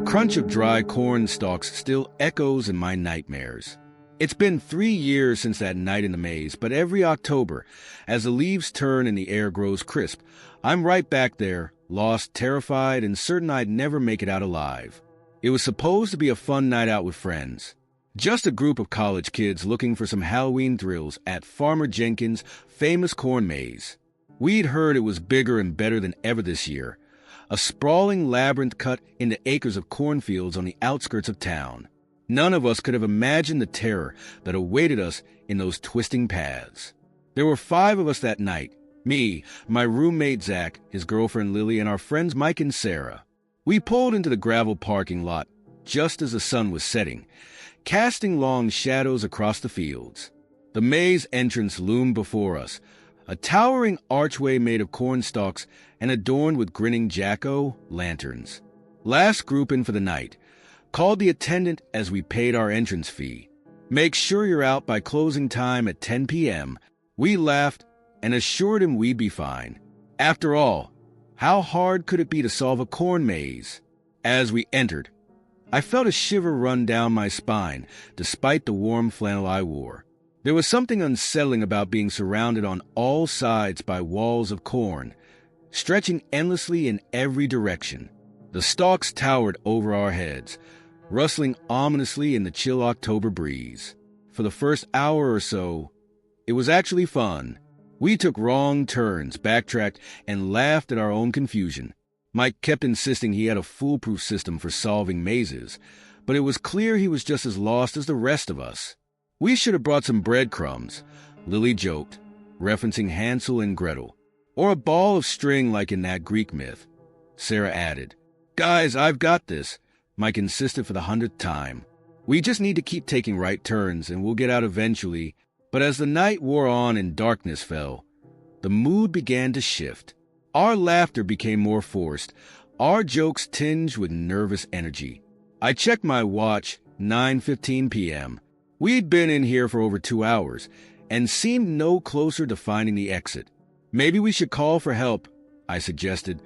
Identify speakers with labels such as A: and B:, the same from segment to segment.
A: crunch of dry corn stalks still echoes in my nightmares. It's been 3 years since that night in the maze, but every October, as the leaves turn and the air grows crisp, I'm right back there, lost, terrified, and certain I'd never make it out alive. It was supposed to be a fun night out with friends. Just a group of college kids looking for some Halloween thrills at Farmer Jenkins' famous corn maze. We'd heard it was bigger and better than ever this year. A sprawling labyrinth cut into acres of cornfields on the outskirts of town. None of us could have imagined the terror that awaited us in those twisting paths. There were 5 of us that night. Me, my roommate Zach, his girlfriend Lily, and our friends Mike and Sarah. We pulled into the gravel parking lot just as the sun was setting, casting long shadows across the fields. The maze entrance loomed before us, a towering archway made of corn stalks and adorned with grinning jack-o'-lanterns. Last group in for the night. Called the attendant as we paid our entrance fee. Make sure you're out by closing time at 10 p.m. We laughed and assured him we'd be fine. After all, how hard could it be to solve a corn maze? As we entered, I felt a shiver run down my spine, despite the warm flannel I wore. There was something unsettling about being surrounded on all sides by walls of corn, stretching endlessly in every direction. The stalks towered over our heads, rustling ominously in the chill October breeze. For the first hour or so, it was actually fun. We took wrong turns, backtracked, and laughed at our own confusion. Mike kept insisting he had a foolproof system for solving mazes, but it was clear he was just as lost as the rest of us. We should have brought some breadcrumbs, Lily joked, referencing Hansel and Gretel. Or a ball of string like in that Greek myth, Sarah added. Guys, I've got this, Mike insisted for the 100th time. We just need to keep taking right turns and we'll get out eventually. But as the night wore on and darkness fell, the mood began to shift. Our laughter became more forced, our jokes tinged with nervous energy. I checked my watch, 9:15 p.m. We'd been in here for over 2 hours and seemed no closer to finding the exit. Maybe we should call for help, I suggested,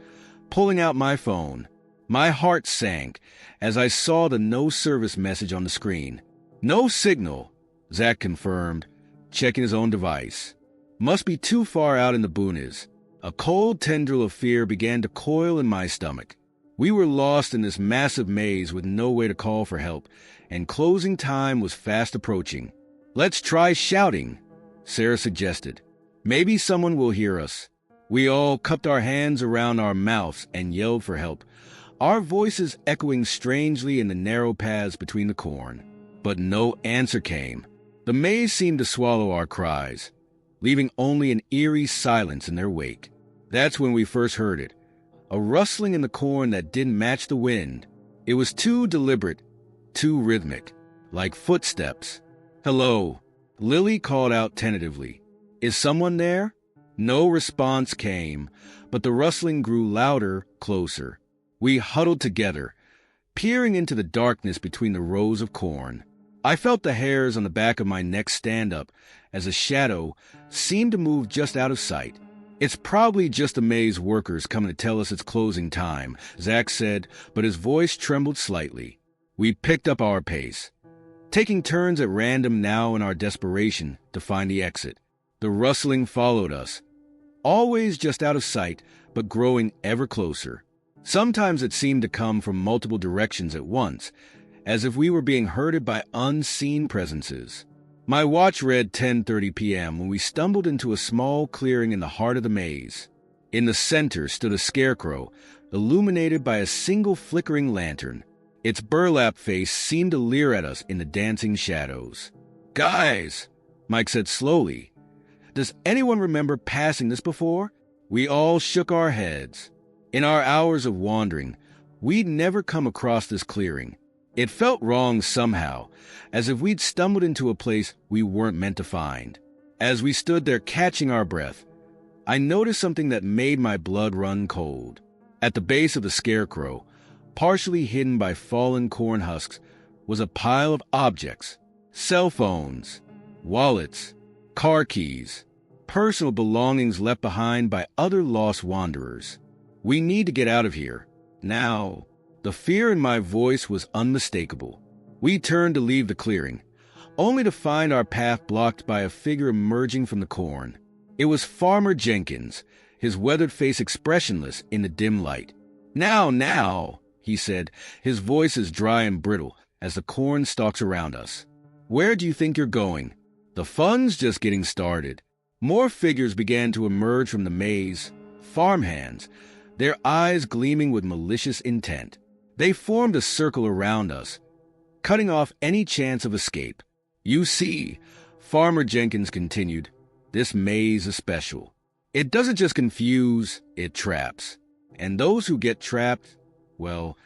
A: pulling out my phone. My heart sank as I saw the no service message on the screen. No signal, Zach confirmed, checking his own device. Must be too far out in the boonies. A cold tendril of fear began to coil in my stomach. We were lost in this massive maze with no way to call for help, and closing time was fast approaching. Let's try shouting, Sarah suggested. Maybe someone will hear us. We all cupped our hands around our mouths and yelled for help, our voices echoing strangely in the narrow paths between the corn. But no answer came. The maze seemed to swallow our cries, leaving only an eerie silence in their wake. That's when we first heard it, a rustling in the corn that didn't match the wind. It was too deliberate, too rhythmic, like footsteps. Hello, Lily called out tentatively. Is someone there? No response came, but the rustling grew louder, closer. We huddled together, peering into the darkness between the rows of corn. I felt the hairs on the back of my neck stand up as a shadow seemed to move just out of sight. It's probably just the maze workers coming to tell us it's closing time, Zach said, but his voice trembled slightly. We picked up our pace, taking turns at random now in our desperation to find the exit. The rustling followed us, always just out of sight, but growing ever closer. Sometimes it seemed to come from multiple directions at once, as if we were being herded by unseen presences. My watch read 10:30 p.m. when we stumbled into a small clearing in the heart of the maze. In the center stood a scarecrow, illuminated by a single flickering lantern. Its burlap face seemed to leer at us in the dancing shadows. Guys, Mike said slowly, does anyone remember passing this before? We all shook our heads. In our hours of wandering, we'd never come across this clearing. It felt wrong somehow, as if we'd stumbled into a place we weren't meant to find. As we stood there catching our breath, I noticed something that made my blood run cold. At the base of the scarecrow, partially hidden by fallen corn husks, was a pile of objects. Cell phones, wallets, car keys, personal belongings left behind by other lost wanderers. We need to get out of here. Now, The fear in my voice was unmistakable. We turned to leave the clearing, only to find our path blocked by a figure emerging from the corn. It was Farmer Jenkins, his weathered face expressionless in the dim light. Now, he said, his voice as dry and brittle as the corn stalks around us. Where do you think you're going? The fun's just getting started. More figures began to emerge from the maze, farmhands, their eyes gleaming with malicious intent. They formed a circle around us, cutting off any chance of escape. You see, Farmer Jenkins continued, this maze is special. It doesn't just confuse, it traps. And those who get trapped, well,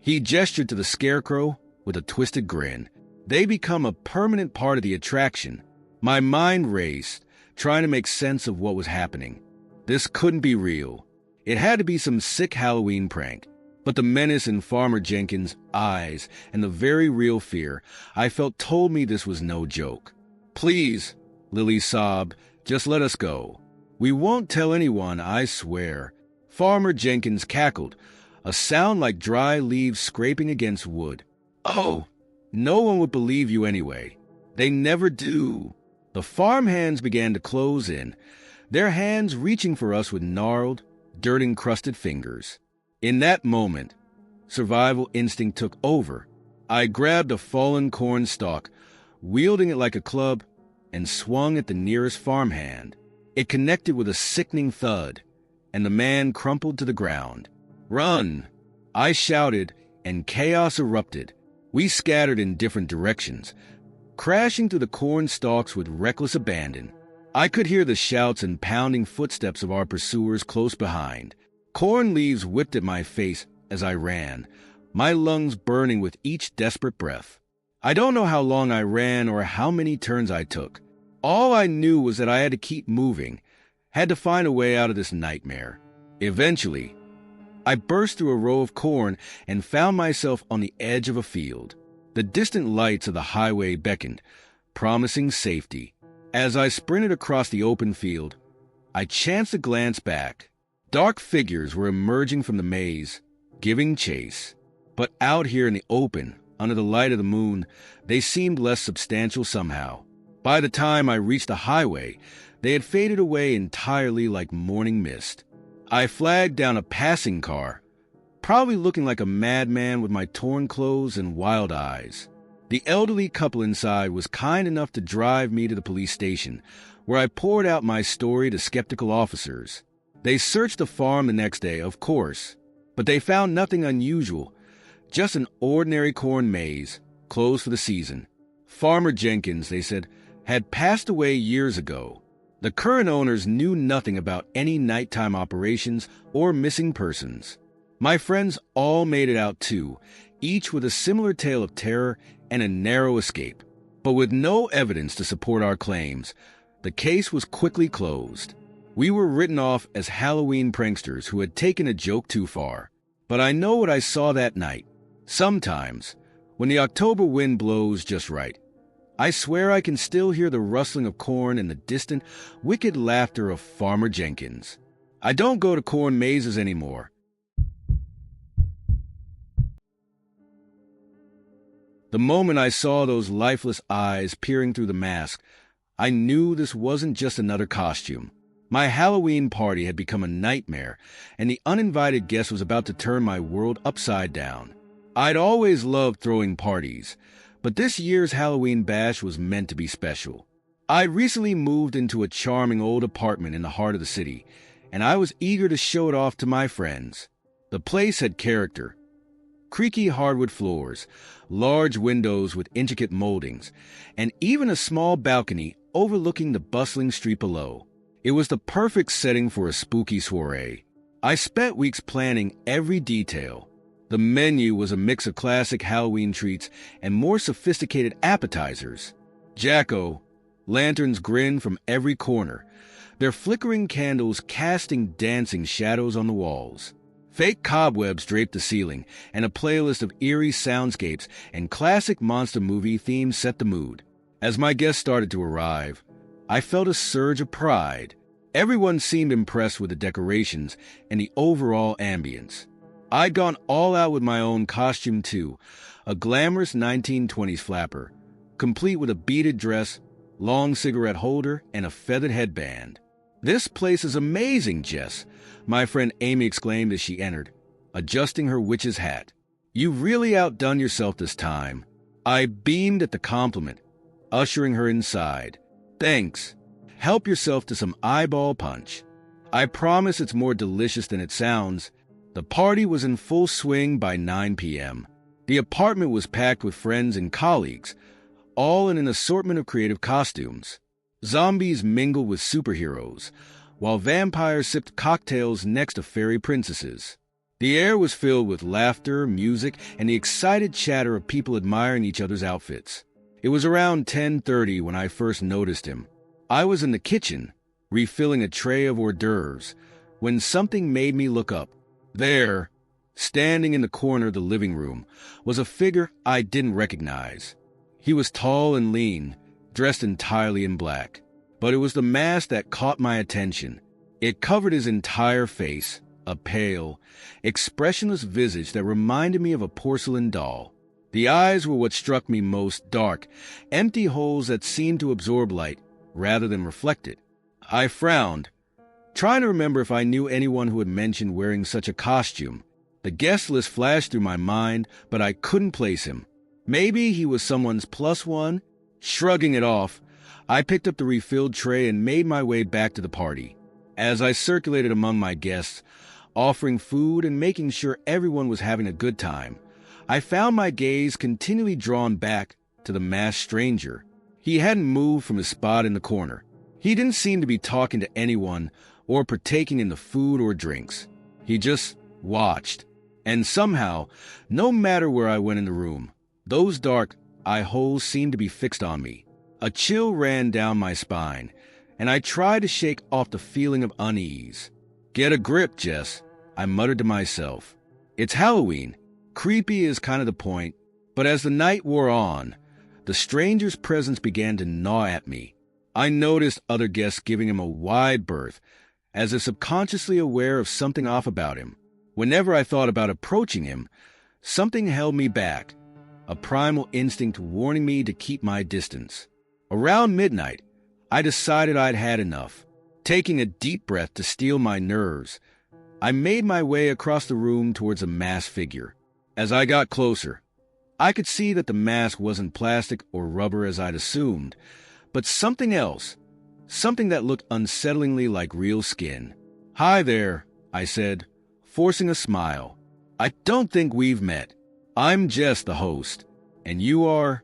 A: he gestured to the scarecrow with a twisted grin. They become a permanent part of the attraction. My mind raced, trying to make sense of what was happening. This couldn't be real. It had to be some sick Halloween prank. But the menace in Farmer Jenkins' eyes and the very real fear I felt told me this was no joke. Please, Lily sobbed, just let us go. We won't tell anyone, I swear. Farmer Jenkins cackled, a sound like dry leaves scraping against wood. Oh, no one would believe you anyway. They never do. The farmhands began to close in, their hands reaching for us with gnarled, dirt-encrusted fingers. In that moment, survival instinct took over. I grabbed a fallen corn stalk, wielding it like a club, and swung at the nearest farmhand. It connected with a sickening thud, and the man crumpled to the ground. Run! I shouted, and chaos erupted. We scattered in different directions, crashing through the corn stalks with reckless abandon. I could hear the shouts and pounding footsteps of our pursuers close behind. Corn leaves whipped at my face as I ran, my lungs burning with each desperate breath. I don't know how long I ran or how many turns I took. All I knew was that I had to keep moving, had to find a way out of this nightmare. Eventually, I burst through a row of corn and found myself on the edge of a field. The distant lights of the highway beckoned, promising safety. As I sprinted across the open field, I chanced to glance back. Dark figures were emerging from the maze, giving chase. But out here in the open, under the light of the moon, they seemed less substantial somehow. By the time I reached the highway, they had faded away entirely like morning mist. I flagged down a passing car, probably looking like a madman with my torn clothes and wild eyes. The elderly couple inside was kind enough to drive me to the police station, where I poured out my story to skeptical officers. They searched the farm the next day, of course, but they found nothing unusual, just an ordinary corn maze, closed for the season. Farmer Jenkins, they said, had passed away years ago. The current owners knew nothing about any nighttime operations or missing persons. My friends all made it out too, each with a similar tale of terror and a narrow escape. But with no evidence to support our claims, the case was quickly closed. We were written off as Halloween pranksters who had taken a joke too far. But I know what I saw that night. Sometimes, when the October wind blows just right, I swear I can still hear the rustling of corn and the distant, wicked laughter of Farmer Jenkins. I don't go to corn mazes anymore. The moment I saw those lifeless eyes peering through the mask, I knew this wasn't just another costume. My Halloween party had become a nightmare, and the uninvited guest was about to turn my world upside down. I'd always loved throwing parties, but this year's Halloween bash was meant to be special. I'd recently moved into a charming old apartment in the heart of the city, and I was eager to show it off to my friends. The place had character. Creaky hardwood floors, large windows with intricate moldings, and even a small balcony overlooking the bustling street below. It was the perfect setting for a spooky soiree. I spent weeks planning every detail. The menu was a mix of classic Halloween treats and more sophisticated appetizers. Jack-o' lanterns grinned from every corner, their flickering candles casting dancing shadows on the walls. Fake cobwebs draped the ceiling, and a playlist of eerie soundscapes and classic monster movie themes set the mood. As my guests started to arrive, I felt a surge of pride. Everyone seemed impressed with the decorations and the overall ambience. I'd gone all out with my own costume too, a glamorous 1920s flapper, complete with a beaded dress, long cigarette holder, and a feathered headband. "This place is amazing, Jess," my friend Amy exclaimed as she entered, adjusting her witch's hat. "You've really outdone yourself this time." I beamed at the compliment, ushering her inside. "Thanks. Help yourself to some eyeball punch. I promise it's more delicious than it sounds." The party was in full swing by 9 p.m. The apartment was packed with friends and colleagues, all in an assortment of creative costumes. Zombies mingled with superheroes, while vampires sipped cocktails next to fairy princesses. The air was filled with laughter, music, and the excited chatter of people admiring each other's outfits. It was around 10:30 when I first noticed him. I was in the kitchen, refilling a tray of hors d'oeuvres, when something made me look up. There, standing in the corner of the living room, was a figure I didn't recognize. He was tall and lean, dressed entirely in black. But it was the mask that caught my attention. It covered his entire face, a pale, expressionless visage that reminded me of a porcelain doll. The eyes were what struck me most: dark, empty holes that seemed to absorb light rather than reflect it. I frowned, trying to remember if I knew anyone who had mentioned wearing such a costume. The guest list flashed through my mind, but I couldn't place him. Maybe he was someone's plus one? Shrugging it off, I picked up the refilled tray and made my way back to the party. As I circulated among my guests, offering food and making sure everyone was having a good time, I found my gaze continually drawn back to the masked stranger. He hadn't moved from his spot in the corner. He didn't seem to be talking to anyone or partaking in the food or drinks. He just watched. And somehow, no matter where I went in the room, those dark eye holes seemed to be fixed on me. A chill ran down my spine, and I tried to shake off the feeling of unease. "Get a grip, Jess," I muttered to myself. "It's Halloween. Creepy is kind of the point." But as the night wore on, the stranger's presence began to gnaw at me. I noticed other guests giving him a wide berth, as if subconsciously aware of something off about him. Whenever I thought about approaching him, something held me back, a primal instinct warning me to keep my distance. Around midnight, I decided I'd had enough. Taking a deep breath to steel my nerves, I made my way across the room towards a masked figure. As I got closer, I could see that the mask wasn't plastic or rubber as I'd assumed, but something else, something that looked unsettlingly like real skin. "Hi there," I said, forcing a smile. "I don't think we've met. I'm Jess, the host, and you are—"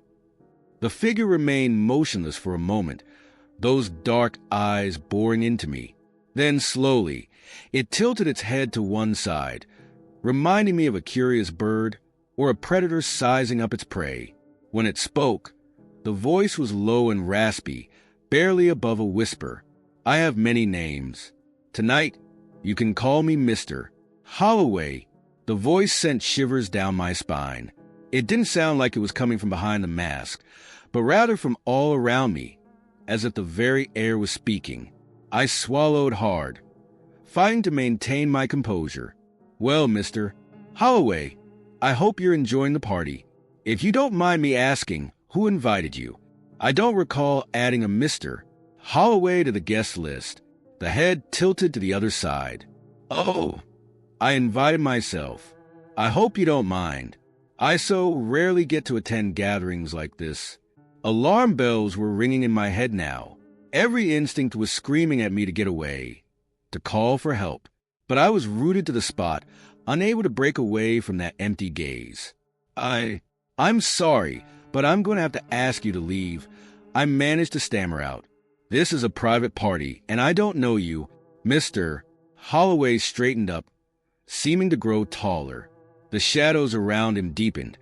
A: The figure remained motionless for a moment, those dark eyes boring into me. Then slowly, it tilted its head to one side, reminding me of a curious bird or a predator sizing up its prey. When it spoke, the voice was low and raspy, barely above a whisper. "I have many names. Tonight, you can call me Mr. Holloway." The voice sent shivers down my spine. It didn't sound like it was coming from behind the mask, but rather from all around me, as if the very air was speaking. I swallowed hard, fighting to maintain my composure. "Well, Mr. Holloway, I hope you're enjoying the party. If you don't mind me asking, who invited you?" I don't recall adding a Mr. Holloway to the guest list. The head tilted to the other side. "Oh, I invited myself. I hope you don't mind. I so rarely get to attend gatherings like this." Alarm bells were ringing in my head now. Every instinct was screaming at me to get away, to call for help. But I was rooted to the spot, unable to break away from that empty gaze. I'm sorry, but I'm going to have to ask you to leave." I managed to stammer out. "This is a private party, and I don't know you." Mr. Holloway straightened up, seeming to grow taller. The shadows around him deepened,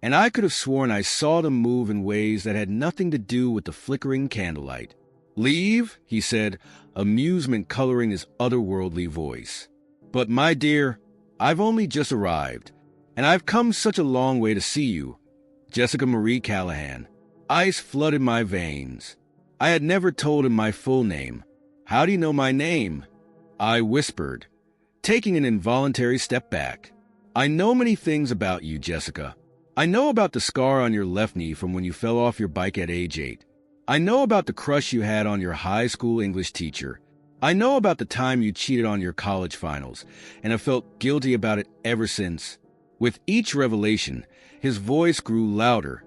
A: and I could have sworn I saw them move in ways that had nothing to do with the flickering candlelight. "Leave?" he said, amusement coloring his otherworldly voice. "But my dear, I've only just arrived, and I've come such a long way to see you. Jessica Marie Callahan." Ice flooded my veins. I had never told him my full name. "How do you know my name?" I whispered, taking an involuntary step back. I know many things about you, Jessica. I know about the scar on your left knee from when you fell off your bike at age 8. I know about the crush you had on your high school English teacher. I know about the time you cheated on your college finals, and have felt guilty about it ever since. With each revelation, his voice grew louder,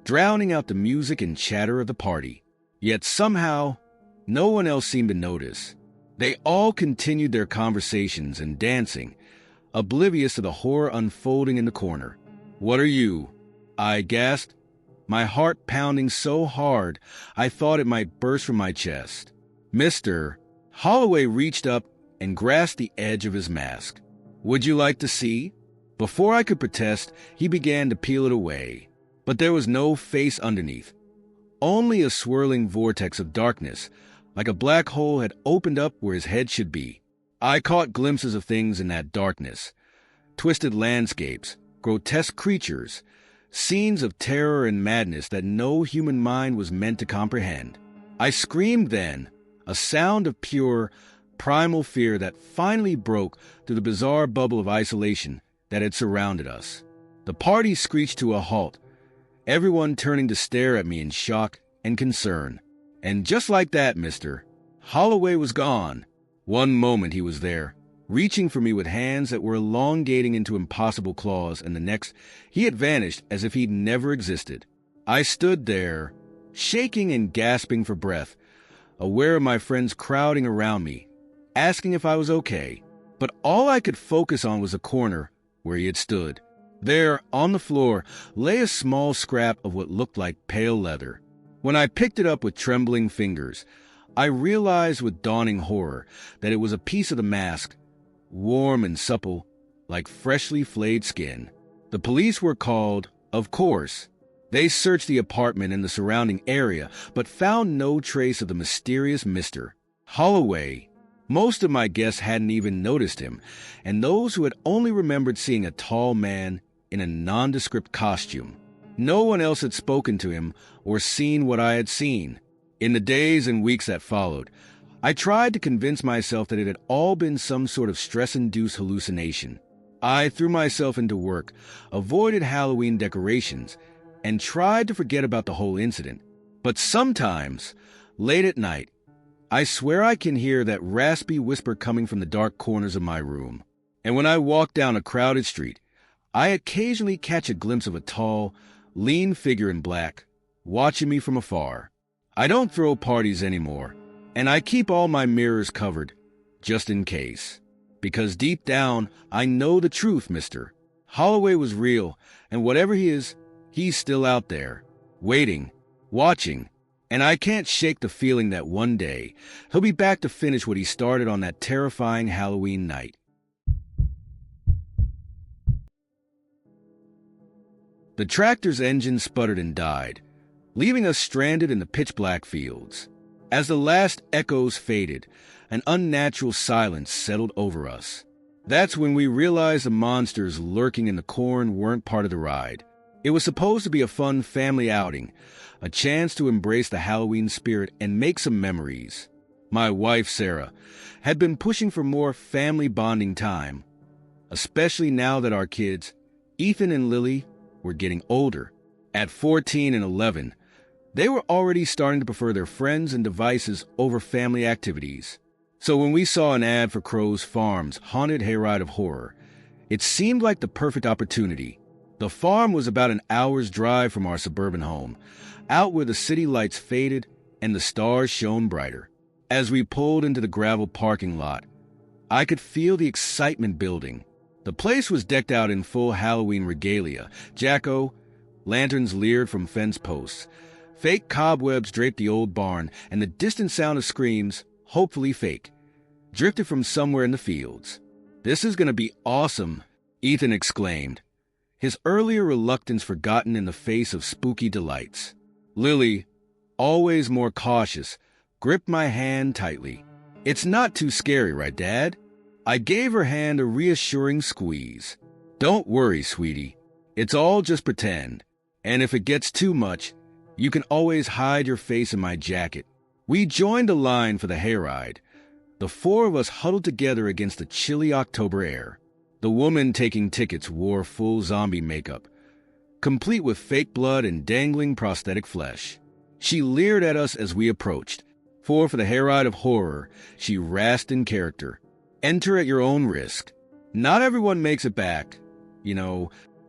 A: drowning out the music and chatter of the party. Yet somehow, no one else seemed to notice. They all continued their conversations and dancing, oblivious to the horror unfolding in the corner. "What are you?" I gasped, my heart pounding so hard I thought it might burst from my chest. "Mr." Holloway reached up and grasped the edge of his mask. "Would you like to see?" Before I could protest, he began to peel it away. But there was no face underneath. Only a swirling vortex of darkness, like a black hole had opened up where his head should be. I caught glimpses of things in that darkness. Twisted landscapes, grotesque creatures, scenes of terror and madness that no human mind was meant to comprehend. I screamed then, a sound of pure, primal fear that finally broke through the bizarre bubble of isolation that had surrounded us. The party screeched to a halt, everyone turning to stare at me in shock and concern. And just like that, Mr. Holloway was gone. One moment he was there, reaching for me with hands that were elongating into impossible claws, and the next, he had vanished as if he'd never existed. I stood there, shaking and gasping for breath, aware of my friends crowding around me, asking if I was okay. But all I could focus on was the corner where he had stood. There, on the floor, lay a small scrap of what looked like pale leather. When I picked it up with trembling fingers, I realized with dawning horror that it was a piece of the mask, warm and supple, like freshly flayed skin. The police were called, of course. They searched the apartment and the surrounding area, but found no trace of the mysterious Mr. Holloway. Most of my guests hadn't even noticed him, and those who had only remembered seeing a tall man in a nondescript costume. No one else had spoken to him or seen what I had seen. In the days and weeks that followed, I tried to convince myself that it had all been some sort of stress-induced hallucination. I threw myself into work, avoided Halloween decorations, and tried to forget about the whole incident. But sometimes, late at night, I swear I can hear that raspy whisper coming from the dark corners of my room. And when I walk down a crowded street, I occasionally catch a glimpse of a tall, lean figure in black, watching me from afar. I don't throw parties anymore, and I keep all my mirrors covered, just in case. Because deep down, I know the truth, Mr. Holloway was real, and whatever he is, he's still out there, waiting, watching, and I can't shake the feeling that one day he'll be back to finish what he started on that terrifying Halloween night. The tractor's engine sputtered and died, leaving us stranded in the pitch-black fields. As the last echoes faded, an unnatural silence settled over us. That's when we realized the monsters lurking in the corn weren't part of the ride. It was supposed to be a fun family outing, a chance to embrace the Halloween spirit and make some memories. My wife, Sarah, had been pushing for more family bonding time, especially now that our kids, Ethan and Lily, were getting older. At 14 and 11, they were already starting to prefer their friends and devices over family activities. So when we saw an ad for Crow's Farm's Haunted Hayride of Horror, it seemed like the perfect opportunity. The farm was about an hour's drive from our suburban home, out where the city lights faded and the stars shone brighter. As we pulled into the gravel parking lot, I could feel the excitement building. The place was decked out in full Halloween regalia. Jack-o' lanterns leered from fence posts. Fake cobwebs draped the old barn, and the distant sound of screams, hopefully fake, drifted from somewhere in the fields. "This is going to be awesome," Ethan exclaimed, his earlier reluctance forgotten in the face of spooky delights. Lily, always more cautious, gripped my hand tightly. "It's not too scary, right, Dad?" I gave her hand a reassuring squeeze. "Don't worry, sweetie. It's all just pretend. And if it gets too much, you can always hide your face in my jacket." We joined the line for the hayride, the four of us huddled together against the chilly October air. The woman taking tickets wore full zombie makeup, complete with fake blood and dangling prosthetic flesh. She leered at us as we approached, for the hayride of horror, she rasped in character. Enter at your own risk. Not everyone makes it back.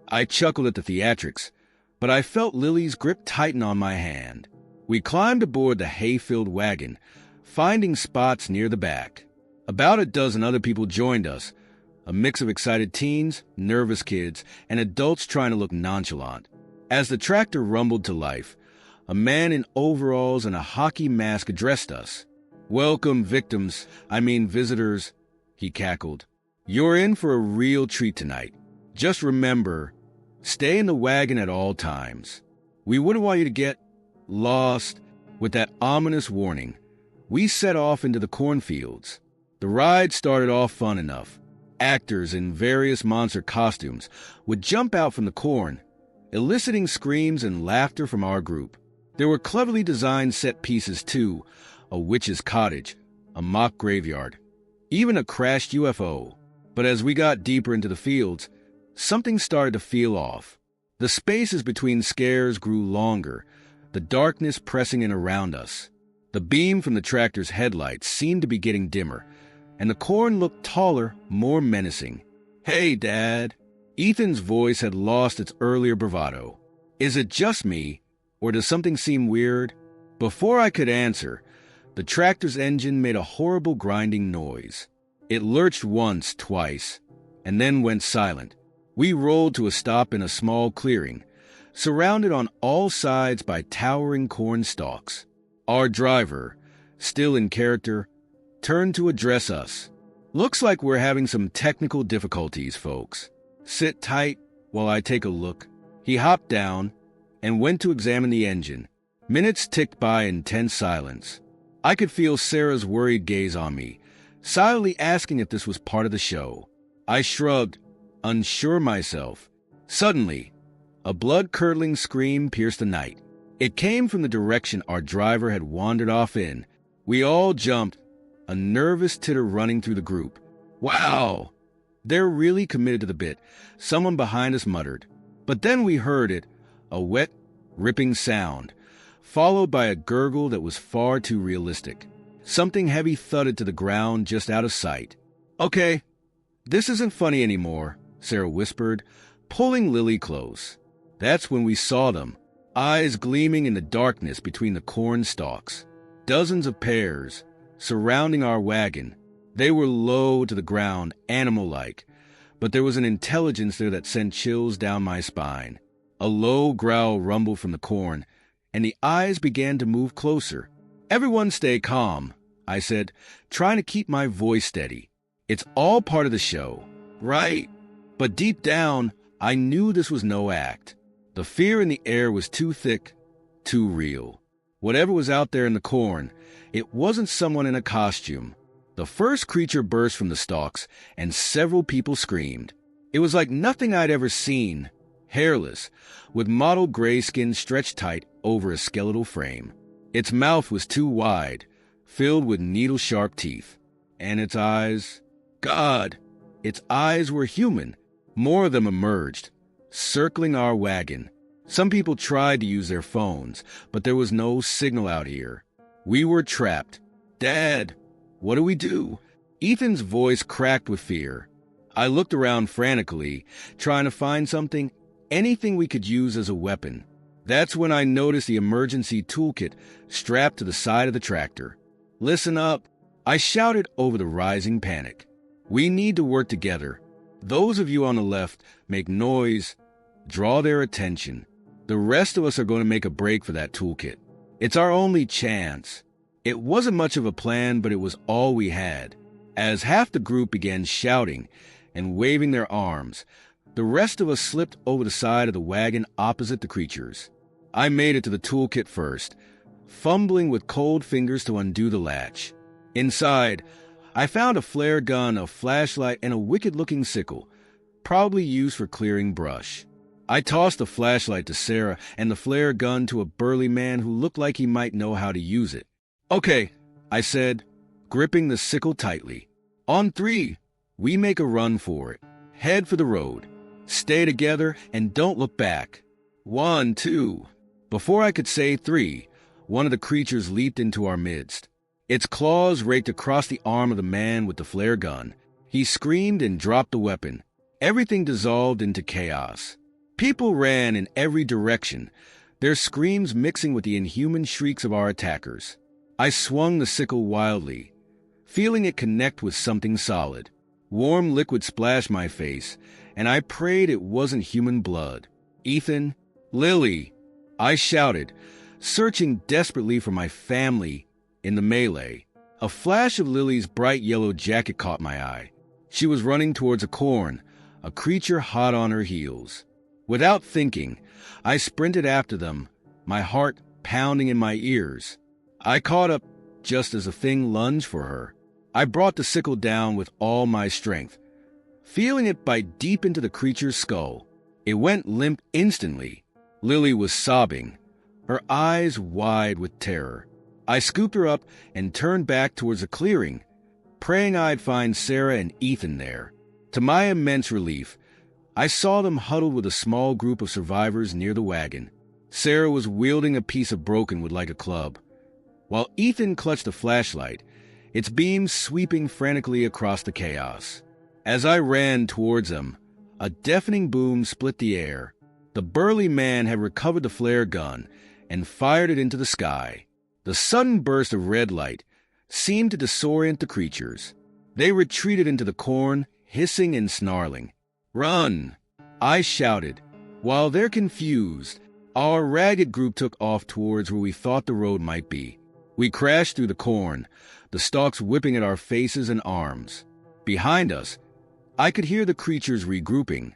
A: I chuckled at the theatrics, but I felt Lily's grip tighten on my hand. We climbed aboard the hay-filled wagon, finding spots near the back. About a dozen other people joined us, a mix of excited teens, nervous kids, and adults trying to look nonchalant. As the tractor rumbled to life, a man in overalls and a hockey mask addressed us. "Welcome, visitors," he cackled. "You're in for a real treat tonight. Just remember, stay in the wagon at all times. We wouldn't want you to get lost." With that ominous warning, we set off into the cornfields. The ride started off fun enough. Actors in various monster costumes would jump out from the corn, eliciting screams and laughter from our group. There were cleverly designed set pieces too, a witch's cottage, a mock graveyard, even a crashed UFO. But as we got deeper into the fields, something started to feel off. The spaces between scares grew longer, the darkness pressing in around us. The beam from the tractor's headlights seemed to be getting dimmer, and the corn looked taller, more menacing. "Hey, Dad." Ethan's voice had lost its earlier bravado. "Is it just me, or does something seem weird?" Before I could answer, the tractor's engine made a horrible grinding noise. It lurched once, twice, and then went silent. We rolled to a stop in a small clearing, surrounded on all sides by towering corn stalks. Our driver, still in character, turned to address us. "Looks like we're having some technical difficulties, folks. Sit tight while I take a look." He hopped down and went to examine the engine. Minutes ticked by in tense silence. I could feel Sarah's worried gaze on me, silently asking if this was part of the show. I shrugged, unsure myself. Suddenly, a blood-curdling scream pierced the night. It came from the direction our driver had wandered off in. We all jumped, a nervous titter running through the group. "Wow! They're really committed to the bit," someone behind us muttered. But then we heard it, a wet, ripping sound, followed by a gurgle that was far too realistic. Something heavy thudded to the ground just out of sight. "Okay, this isn't funny anymore," Sarah whispered, pulling Lily close. That's when we saw them, eyes gleaming in the darkness between the corn stalks. Dozens of pairs, surrounding our wagon. They were low to the ground, animal-like, but there was an intelligence there that sent chills down my spine. A low growl rumbled from the corn, and the eyes began to move closer. "Everyone stay calm," I said, trying to keep my voice steady. "It's all part of the show." "Right." But deep down, I knew this was no act. The fear in the air was too thick, too real. Whatever was out there in the corn, it wasn't someone in a costume. The first creature burst from the stalks, and several people screamed. It was like nothing I'd ever seen, hairless, with mottled gray skin stretched tight over a skeletal frame. Its mouth was too wide, filled with needle-sharp teeth. And its eyes... God! Its eyes were human. More of them emerged, circling our wagon. Some people tried to use their phones, but there was no signal out here. We were trapped. "Dad, what do we do?" Ethan's voice cracked with fear. I looked around frantically, trying to find something, anything we could use as a weapon. That's when I noticed the emergency toolkit strapped to the side of the tractor. "Listen up," I shouted over the rising panic. "We need to work together. Those of you on the left make noise, draw their attention. The rest of us are going to make a break for that toolkit. It's our only chance." It wasn't much of a plan, but it was all we had. As half the group began shouting and waving their arms, the rest of us slipped over the side of the wagon opposite the creatures. I made it to the toolkit first, fumbling with cold fingers to undo the latch. Inside, I found a flare gun, a flashlight, and a wicked-looking sickle, probably used for clearing brush. I tossed the flashlight to Sarah and the flare gun to a burly man who looked like he might know how to use it. "Okay," I said, gripping the sickle tightly. "On 3, we make a run for it. Head for the road. Stay together and don't look back. 1, 2. Before I could say 3, one of the creatures leaped into our midst. Its claws raked across the arm of the man with the flare gun. He screamed and dropped the weapon. Everything dissolved into chaos. People ran in every direction, their screams mixing with the inhuman shrieks of our attackers. I swung the sickle wildly, feeling it connect with something solid. Warm liquid splashed my face, and I prayed it wasn't human blood. Ethan, Lily, I shouted, searching desperately for my family in the melee. A flash of Lily's bright yellow jacket caught my eye. She was running towards a corn, a creature hot on her heels. Without thinking, I sprinted after them, my heart pounding in my ears. I caught up just as the thing lunged for her. I brought the sickle down with all my strength, feeling it bite deep into the creature's skull. It went limp instantly. Lily was sobbing, her eyes wide with terror. I scooped her up and turned back towards the clearing, praying I'd find Sarah and Ethan there. To my immense relief, I saw them huddled with a small group of survivors near the wagon. Sarah was wielding a piece of brokenwood like a club, while Ethan clutched a flashlight, its beams sweeping frantically across the chaos. As I ran towards them, a deafening boom split the air. The burly man had recovered the flare gun and fired it into the sky. The sudden burst of red light seemed to disorient the creatures. They retreated into the corn, hissing and snarling. "Run!" I shouted. While they're confused, our ragged group took off towards where we thought the road might be. We crashed through the corn, the stalks whipping at our faces and arms. Behind us, I could hear the creatures regrouping,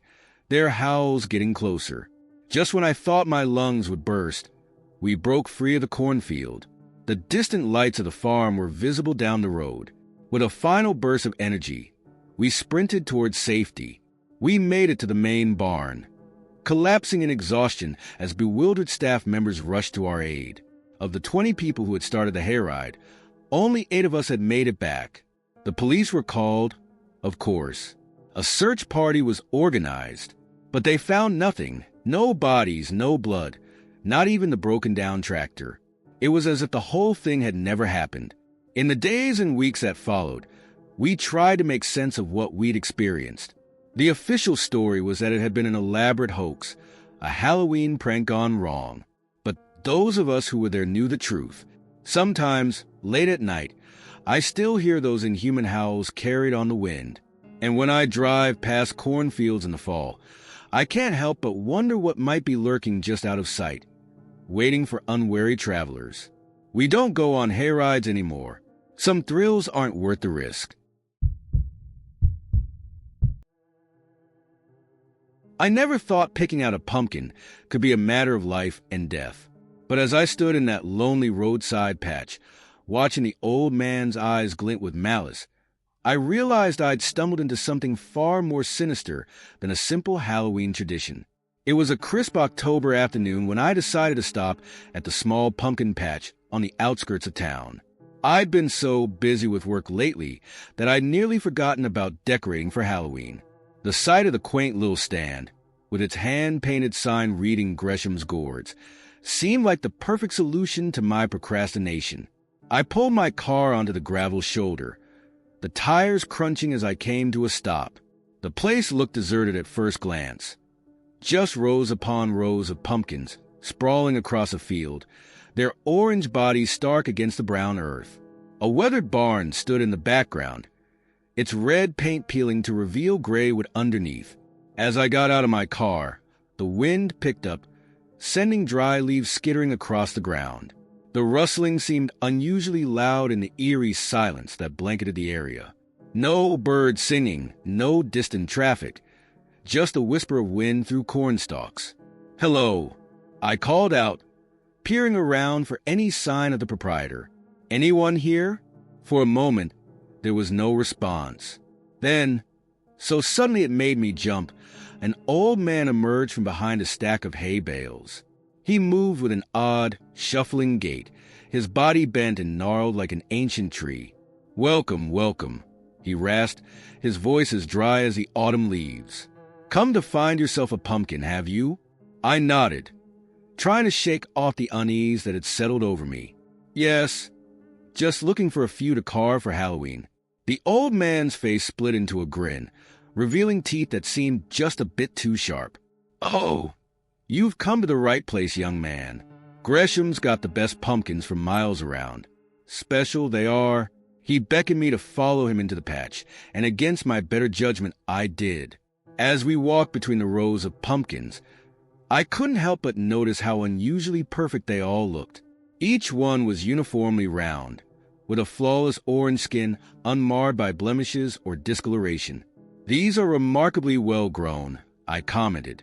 A: their howls getting closer. Just when I thought my lungs would burst, we broke free of the cornfield. The distant lights of the farm were visible down the road. With a final burst of energy, we sprinted towards safety. We made it to the main barn, collapsing in exhaustion as bewildered staff members rushed to our aid. Of the 20 people who had started the hayride, only 8 of us had made it back. The police were called, of course. A search party was organized, but they found nothing. No bodies, no blood, not even the broken-down tractor. It was as if the whole thing had never happened. In the days and weeks that followed, we tried to make sense of what we'd experienced. The official story was that it had been an elaborate hoax, a Halloween prank gone wrong. But those of us who were there knew the truth. Sometimes, late at night, I still hear those inhuman howls carried on the wind. And when I drive past cornfields in the fall, I can't help but wonder what might be lurking just out of sight, waiting for unwary travelers. We don't go on hayrides anymore. Some thrills aren't worth the risk. I never thought picking out a pumpkin could be a matter of life and death. But as I stood in that lonely roadside patch, watching the old man's eyes glint with malice, I realized I'd stumbled into something far more sinister than a simple Halloween tradition. It was a crisp October afternoon when I decided to stop at the small pumpkin patch on the outskirts of town. I'd been so busy with work lately that I'd nearly forgotten about decorating for Halloween. The sight of the quaint little stand, with its hand-painted sign reading Gresham's Gourds, seemed like the perfect solution to my procrastination. I pulled my car onto the gravel shoulder, the tires crunching as I came to a stop. The place looked deserted at first glance. Just rows upon rows of pumpkins, sprawling across a field, their orange bodies stark against the brown earth. A weathered barn stood in the background, its red paint peeling to reveal gray wood underneath. As I got out of my car, the wind picked up, sending dry leaves skittering across the ground. The rustling seemed unusually loud in the eerie silence that blanketed the area. No bird singing, no distant traffic, just a whisper of wind through corn stalks. "Hello," I called out, peering around for any sign of the proprietor. "Anyone here?" For a moment, there was no response. Then, so suddenly it made me jump, an old man emerged from behind a stack of hay bales. He moved with an odd, shuffling gait, his body bent and gnarled like an ancient tree. "Welcome, welcome," he rasped, his voice as dry as the autumn leaves. "Come to find yourself a pumpkin, have you?" I nodded, trying to shake off the unease that had settled over me. "Yes, just looking for a few to carve for Halloween." The old man's face split into a grin, revealing teeth that seemed just a bit too sharp. "Oh, you've come to the right place, young man. Gresham's got the best pumpkins for miles around. Special they are." He beckoned me to follow him into the patch, and against my better judgment, I did. As we walked between the rows of pumpkins, I couldn't help but notice how unusually perfect they all looked. Each one was uniformly round, with a flawless orange skin unmarred by blemishes or discoloration. "These are remarkably well grown," I commented,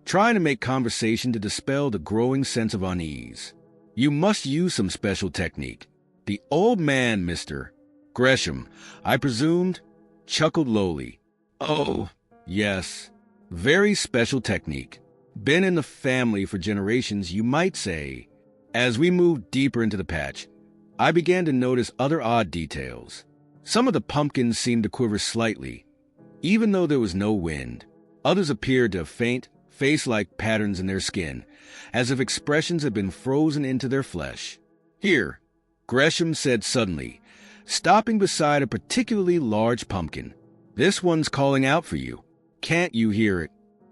A: trying to make conversation to dispel the growing sense of unease. "You must use some special technique." The old man, Mr. Gresham, I presumed, chuckled lowly. "Oh, yes, very special technique. Been in the family for generations, you might say." As we moved deeper into the patch, I began to notice other odd details. Some of the pumpkins seemed to quiver slightly, even though there was no wind. Others appeared to have faint, face-like patterns in their skin, as if expressions had been frozen into their flesh. "Here," Gresham said suddenly, stopping beside a particularly large pumpkin. "This one's calling out for you. Can't you hear it?"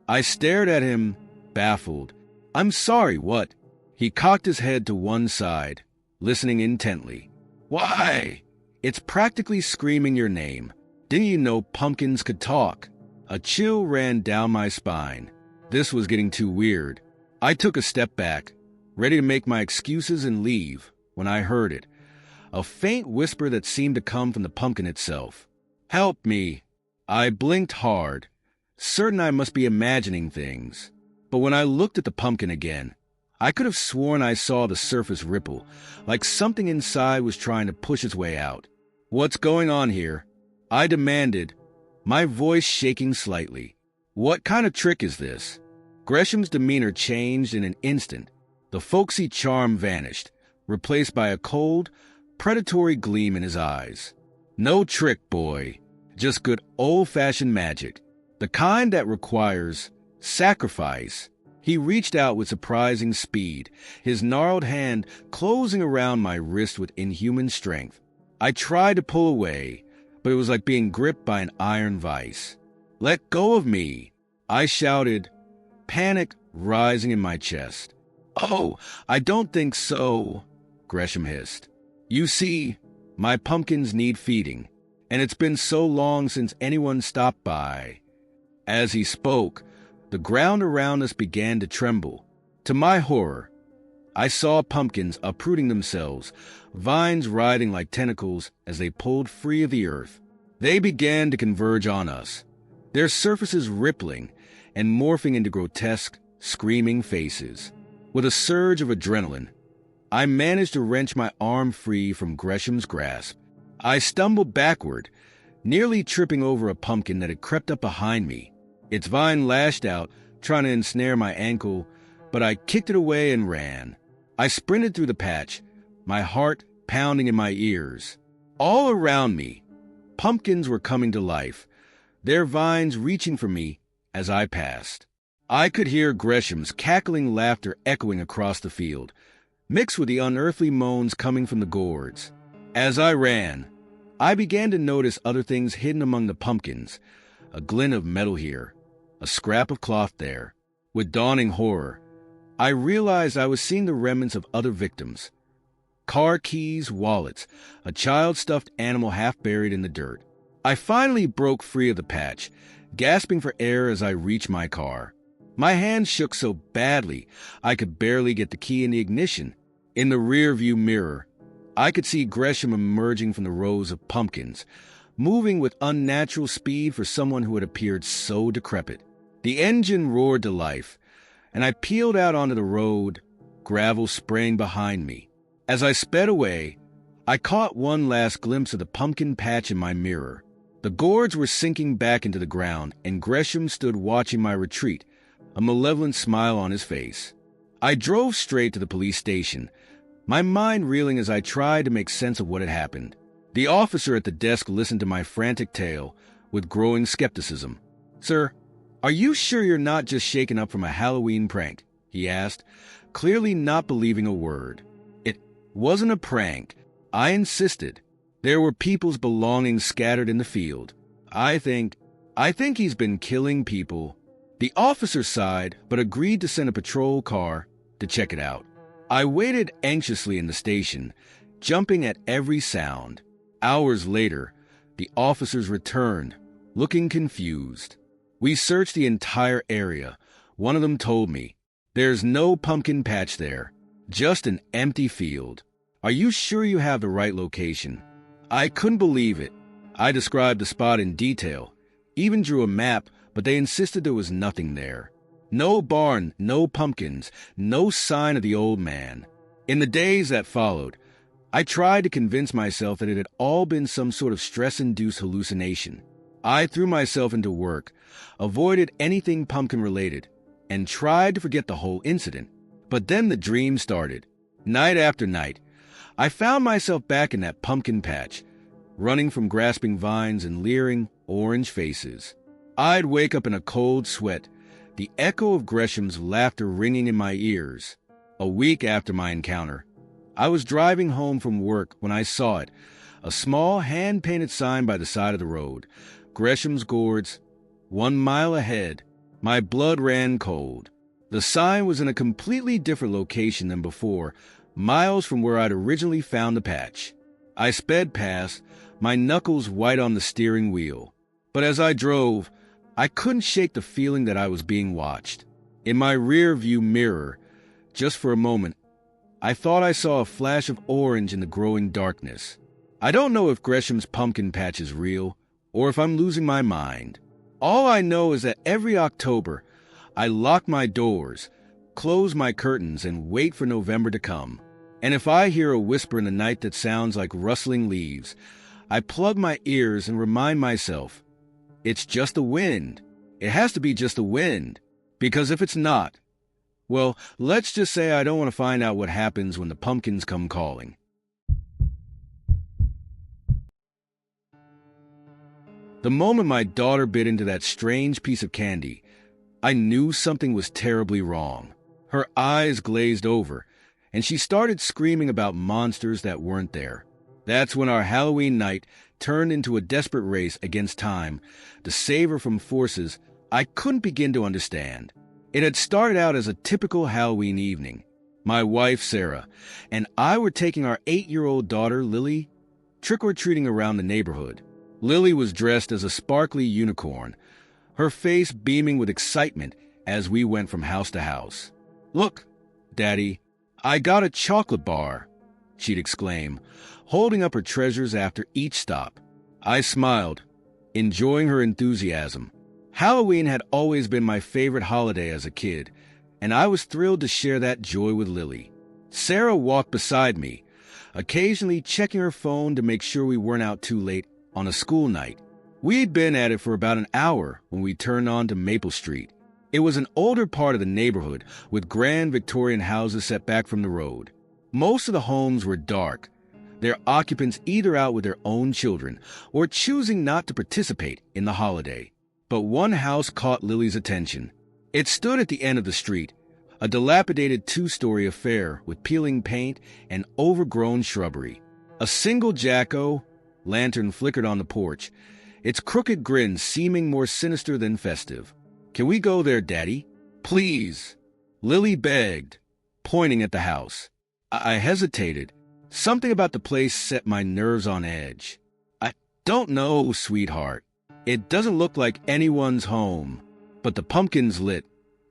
A: I stared at him, baffled. "I'm sorry, what?" He cocked his head to one side, listening intently. "Why? It's practically screaming your name. Didn't you know pumpkins could talk?" A chill ran down my spine. This was getting too weird. I took a step back, ready to make my excuses and leave, when I heard it. A faint whisper that seemed to come from the pumpkin itself. "Help me!" I blinked hard, certain I must be imagining things. But when I looked at the pumpkin again, I could have sworn I saw the surface ripple, like something inside was trying to push its way out. "What's going on here?" I demanded, my voice shaking slightly. "What kind of trick is this?" Gresham's demeanor changed in an instant. The folksy charm vanished, replaced by a cold, predatory gleam in his eyes. "No trick, boy. Just good old-fashioned magic. The kind that requires sacrifice." He reached out with surprising speed, his gnarled hand closing around my wrist with inhuman strength. I tried to pull away, but it was like being gripped by an iron vice. "Let go of me!" I shouted, panic rising in my chest. "Oh, I don't think so," Gresham hissed. "You see, my pumpkins need feeding, and it's been so long since anyone stopped by." As he spoke, the ground around us began to tremble. To my horror, I saw pumpkins uprooting themselves, vines writhing like tentacles as they pulled free of the earth. They began to converge on us, their surfaces rippling and morphing into grotesque, screaming faces. With a surge of adrenaline, I managed to wrench my arm free from Gresham's grasp. I stumbled backward, nearly tripping over a pumpkin that had crept up behind me. Its vine lashed out, trying to ensnare my ankle, but I kicked it away and ran. I sprinted through the patch, my heart pounding in my ears. All around me, pumpkins were coming to life, their vines reaching for me as I passed. I could hear Gresham's cackling laughter echoing across the field, mixed with the unearthly moans coming from the gourds. As I ran, I began to notice other things hidden among the pumpkins, a glint of metal here, a scrap of cloth there. With dawning horror, I realized I was seeing the remnants of other victims. Car keys, wallets, a child-stuffed animal half buried in the dirt. I finally broke free of the patch, gasping for air as I reached my car. My hand shook so badly I could barely get the key in the ignition. In the rear-view mirror, I could see Gresham emerging from the rows of pumpkins, moving with unnatural speed for someone who had appeared so decrepit. The engine roared to life, and I peeled out onto the road, gravel spraying behind me. As I sped away, I caught one last glimpse of the pumpkin patch in my mirror. The gourds were sinking back into the ground, and Gresham stood watching my retreat, a malevolent smile on his face. I drove straight to the police station, my mind reeling as I tried to make sense of what had happened. The officer at the desk listened to my frantic tale with growing skepticism. "Sir, are you sure you're not just shaken up from a Halloween prank?" he asked, clearly not believing a word. "It wasn't a prank," I insisted. "There were people's belongings scattered in the field. I think he's been killing people." The officer sighed, but agreed to send a patrol car to check it out. I waited anxiously in the station, jumping at every sound. Hours later, the officers returned, looking confused. "We searched the entire area," one of them told me. "There's no pumpkin patch there, just an empty field. Are you sure you have the right location?" I couldn't believe it. I described the spot in detail, even drew a map, but they insisted there was nothing there. No barn, no pumpkins, no sign of the old man. In the days that followed, I tried to convince myself that it had all been some sort of stress-induced hallucination. I threw myself into work, avoided anything pumpkin-related, and tried to forget the whole incident. But then the dream started. Night after night, I found myself back in that pumpkin patch, running from grasping vines and leering orange faces. I'd wake up in a cold sweat, the echo of Gresham's laughter ringing in my ears. A week after my encounter, I was driving home from work when I saw it, a small hand-painted sign by the side of the road. Gresham's Gourds, 1 mile ahead. My blood ran cold. The sign was in a completely different location than before, miles from where I'd originally found the patch. I sped past, my knuckles white on the steering wheel. But as I drove, I couldn't shake the feeling that I was being watched. In my rear-view mirror, just for a moment, I thought I saw a flash of orange in the growing darkness. I don't know if Gresham's pumpkin patch is real, or if I'm losing my mind. All I know is that every October, I lock my doors, close my curtains, and wait for November to come. And if I hear a whisper in the night that sounds like rustling leaves, I plug my ears and remind myself, it's just the wind. It has to be just the wind. Because if it's not, well, let's just say I don't want to find out what happens when the pumpkins come calling. The moment my daughter bit into that strange piece of candy, I knew something was terribly wrong. Her eyes glazed over, and she started screaming about monsters that weren't there. That's when our Halloween night turned into a desperate race against time to save her from forces I couldn't begin to understand. It had started out as a typical Halloween evening. My wife, Sarah, and I were taking our 8-year-old daughter, Lily, trick-or-treating around the neighborhood. Lily was dressed as a sparkly unicorn, her face beaming with excitement as we went from house to house. "Look, Daddy, I got a chocolate bar," she'd exclaim, holding up her treasures after each stop. I smiled, enjoying her enthusiasm. Halloween had always been my favorite holiday as a kid, and I was thrilled to share that joy with Lily. Sarah walked beside me, occasionally checking her phone to make sure we weren't out too late on a school night. We'd been at it for about an hour when we turned on to Maple Street. It was an older part of the neighborhood with grand Victorian houses set back from the road. Most of the homes were dark, their occupants either out with their own children or choosing not to participate in the holiday. But one house caught Lily's attention. It stood at the end of the street, a dilapidated 2-story affair with peeling paint and overgrown shrubbery. A single jack-o'-lantern flickered on the porch, its crooked grin seeming more sinister than festive. "Can we go there, Daddy? Please," Lily begged, pointing at the house. I hesitated. Something about the place set my nerves on edge. "I don't know, sweetheart. It doesn't look like anyone's home, but the pumpkin's lit,"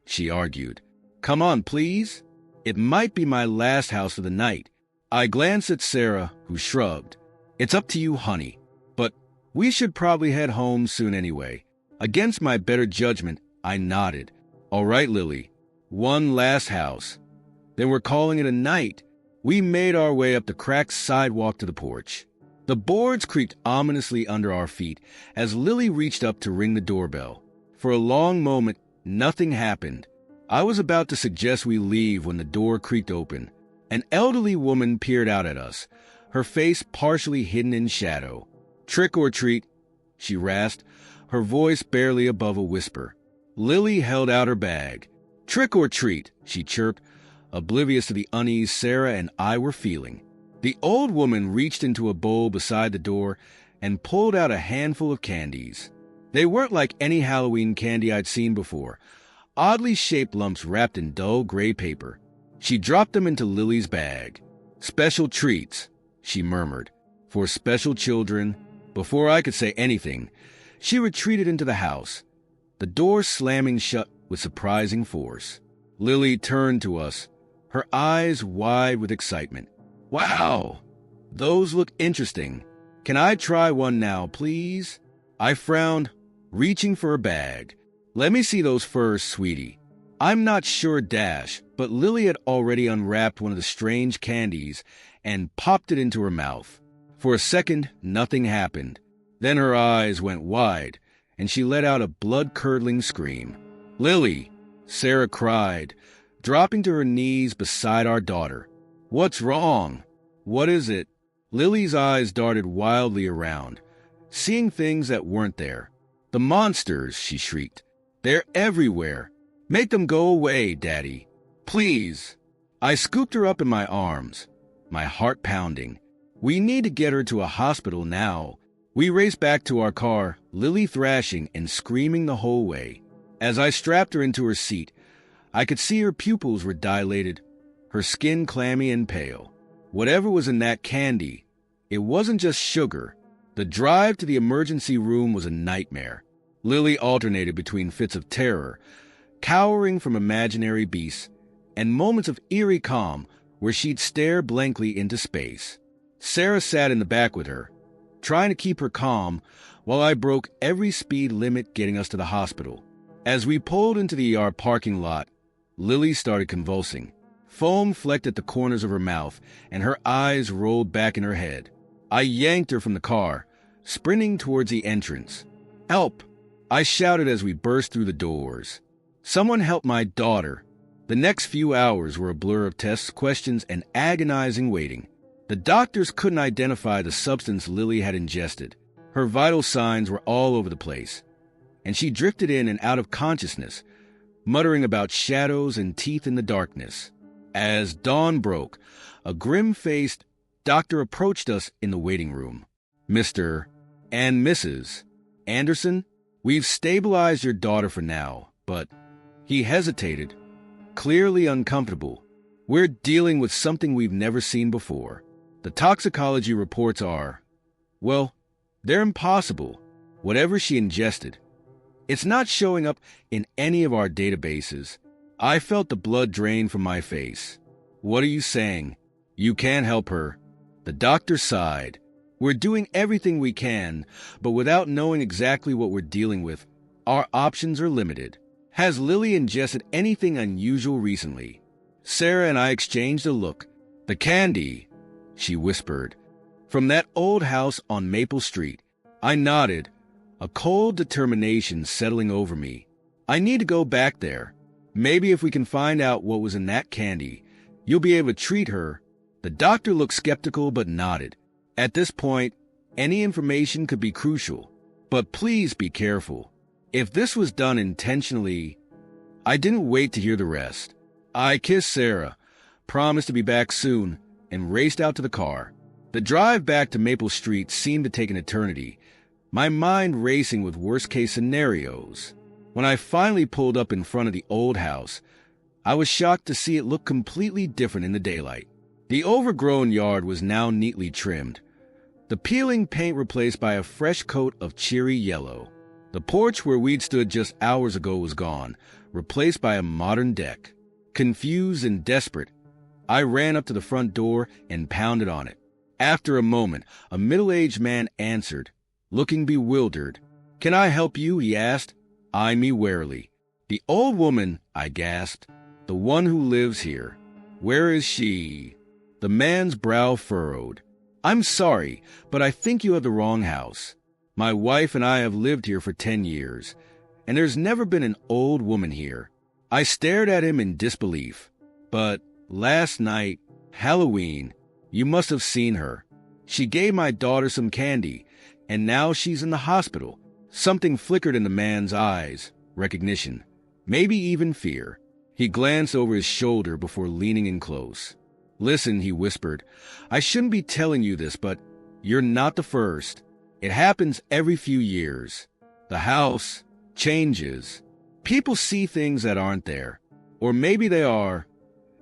A: she argued. "Come on, please. It might be my last house for the night." I glanced at Sarah, who shrugged. "It's up to you, honey, but we should probably head home soon anyway." Against my better judgment, I nodded. "All right, Lily. One last house. Then we're calling it a night." We made our way up the cracked sidewalk to the porch. The boards creaked ominously under our feet as Lily reached up to ring the doorbell. For a long moment, nothing happened. I was about to suggest we leave when the door creaked open. An elderly woman peered out at us, her face partially hidden in shadow. "Trick or treat," she rasped, her voice barely above a whisper. Lily held out her bag. "Trick or treat," she chirped, oblivious to the unease Sarah and I were feeling. The old woman reached into a bowl beside the door and pulled out a handful of candies. They weren't like any Halloween candy I'd seen before, oddly shaped lumps wrapped in dull gray paper. She dropped them into Lily's bag. "Special treats," she murmured, "for special children." Before I could say anything, she retreated into the house, the door slamming shut with surprising force. Lily turned to us, her eyes wide with excitement. "Wow, those look interesting. Can I try one now, please?" I frowned, reaching for a bag. "Let me see those first, sweetie." I'm not sure Dash, but Lily had already unwrapped one of the strange candies and popped it into her mouth. For a second, nothing happened. Then her eyes went wide, and she let out a blood-curdling scream. "Lily!" Sarah cried, dropping to her knees beside our daughter. "What's wrong? What is it?" Lily's eyes darted wildly around, seeing things that weren't there. "The monsters!" she shrieked. "They're everywhere. Make them go away, Daddy. Please." I scooped her up in my arms, my heart pounding. "We need to get her to a hospital now." We raced back to our car, Lily thrashing and screaming the whole way. As I strapped her into her seat, I could see her pupils were dilated, her skin clammy and pale. Whatever was in that candy, it wasn't just sugar. The drive to the emergency room was a nightmare. Lily alternated between fits of terror, cowering from imaginary beasts, and moments of eerie calm where she'd stare blankly into space. Sarah sat in the back with her, trying to keep her calm while I broke every speed limit getting us to the hospital. As we pulled into the ER parking lot, Lily started convulsing. Foam flecked at the corners of her mouth, and her eyes rolled back in her head. I yanked her from the car, sprinting towards the entrance. "Help!" I shouted as we burst through the doors. "Someone help my daughter." The next few hours were a blur of tests, questions, and agonizing waiting. The doctors couldn't identify the substance Lily had ingested. Her vital signs were all over the place, and she drifted in and out of consciousness, muttering about shadows and teeth in the darkness. As dawn broke, a grim-faced doctor approached us in the waiting room. "Mr. and Mrs. Anderson, we've stabilized your daughter for now, but..." He hesitated, clearly uncomfortable. "We're dealing with something we've never seen before. The toxicology reports are, well, they're impossible. Whatever she ingested, it's not showing up in any of our databases." I felt the blood drain from my face. "What are you saying? You can't help her?" The doctor sighed. "We're doing everything we can, but without knowing exactly what we're dealing with, our options are limited." "Has Lily ingested anything unusual recently?" Sarah and I exchanged a look. "The candy," she whispered, "from that old house on Maple Street." I nodded, a cold determination settling over me. "I need to go back there. Maybe if we can find out what was in that candy, you'll be able to treat her." The doctor looked skeptical but nodded. "At this point, any information could be crucial, but please be careful. If this was done intentionally..." I didn't wait to hear the rest. I kissed Sarah, promised to be back soon, and raced out to the car. The drive back to Maple Street seemed to take an eternity, my mind racing with worst-case scenarios. When I finally pulled up in front of the old house, I was shocked to see it look completely different in the daylight. The overgrown yard was now neatly trimmed, the peeling paint replaced by a fresh coat of cheery yellow. The porch where we'd stood just hours ago was gone, replaced by a modern deck. Confused and desperate, I ran up to the front door and pounded on it. After a moment, a middle-aged man answered, looking bewildered. "Can I help you?" he asked, eyeing me warily. "The old woman," I gasped. "The one who lives here. Where is she?" The man's brow furrowed. "I'm sorry, but I think you have the wrong house. My wife and I have lived here for 10 years, and there's never been an old woman here." I stared at him in disbelief. "But last night, Halloween, you must have seen her." She gave my daughter some candy, and now she's in the hospital. Something flickered in the man's eyes. Recognition. Maybe even fear. He glanced over his shoulder before leaning in close. Listen, he whispered. I shouldn't be telling you this, but you're not the first. It happens every few years. The house changes. People see things that aren't there. Or maybe they are,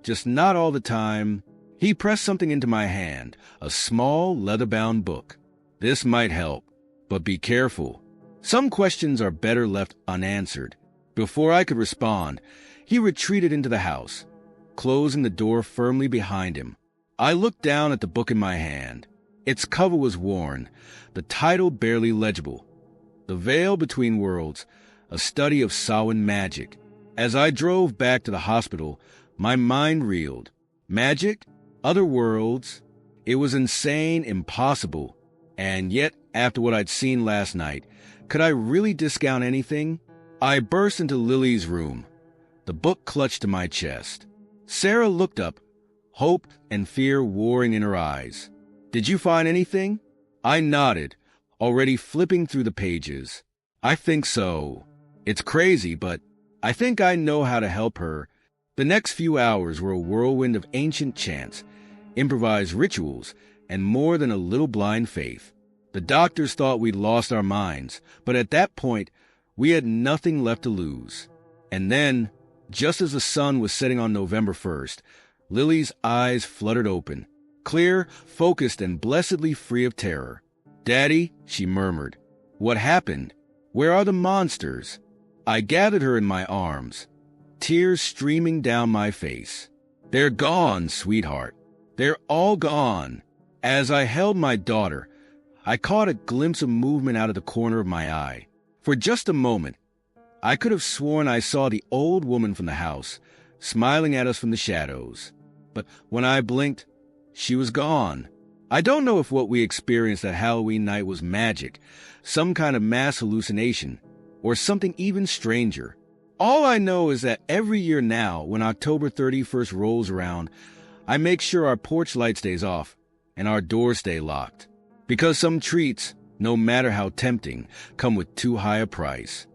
A: just not all the time. He pressed something into my hand, a small leather-bound book. This might help, but be careful. Some questions are better left unanswered. Before I could respond, he retreated into the house, closing the door firmly behind him. I looked down at the book in my hand. Its cover was worn, the title barely legible. The Veil Between Worlds, a study of Samhain magic. As I drove back to the hospital, my mind reeled. Magic? Other worlds? It was insane, impossible. And yet, after what I'd seen last night, could I really discount anything? I burst into Lily's room, the book clutched to my chest. Sarah looked up, hope and fear warring in her eyes. Did you find anything? I nodded, already flipping through the pages. I think so. It's crazy, but I think I know how to help her. The next few hours were a whirlwind of ancient chants, improvised rituals, and more than a little blind faith. The doctors thought we'd lost our minds, but at that point, we had nothing left to lose. And then, just as the sun was setting on November 1st, Lily's eyes fluttered open, clear, focused, and blessedly free of terror. Daddy, she murmured. What happened? Where are the monsters? I gathered her in my arms, tears streaming down my face. They're gone, sweetheart. They're all gone. As I held my daughter, I caught a glimpse of movement out of the corner of my eye. For just a moment, I could have sworn I saw the old woman from the house, smiling at us from the shadows. But when I blinked, she was gone. I don't know if what we experienced that Halloween night was magic, some kind of mass hallucination, or something even stranger. All I know is that every year now, when October 31st rolls around, I make sure our porch light stays off and our doors stay locked. Because some treats, no matter how tempting, come with too high a price.